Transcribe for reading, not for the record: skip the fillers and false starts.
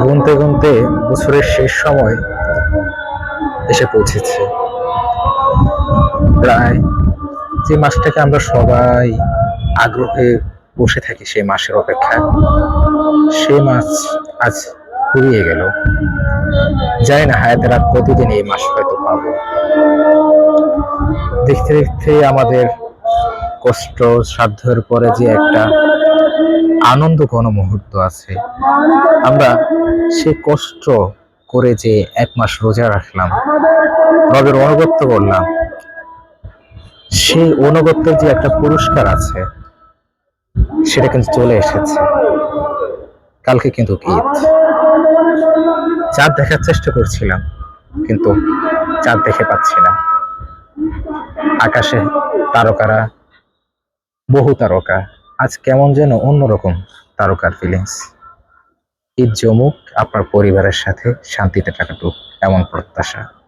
গুনতে গুনতে বছরের শেষ সময় এসে পৌঁছেছে। প্রায় যে মাসটাকে আমরা সবাই আগ্রহে বসে থাকি সেই মাসের অপেক্ষায়, সেই মাস আজ ফুরিয়ে গেল। জানি না হায়াতের আর কতদিন এই মাস হয়তো পাবো। দেখতে দেখতে আমাদের কষ্ট সাধ্যের পরে যে একটা আনন্দ ঘন মুহূর্ত আছে, আমরা সে কষ্ট করে যে 1 মাস রোজা রাখলাম, রবের অনুগত্য করলাম, সেই অনুগত্যের যে একটা পুরস্কার আছে সেটা কিন্তু চলে এসেছে। কালকে কিন্তু ঈদ। চাঁদ দেখার চেষ্টা করছিলাম, কিন্তু চাঁদ দেখে পাচ্ছি না। আকাশে তারকারা, বহু তারকা, আজ কেমন যেন অন্যরকম তারকার ফিলিংস। ঈদ জমুক, আপনার পরিবারের সাথে শান্তিতে কাটুক, এমন প্রত্যাশা।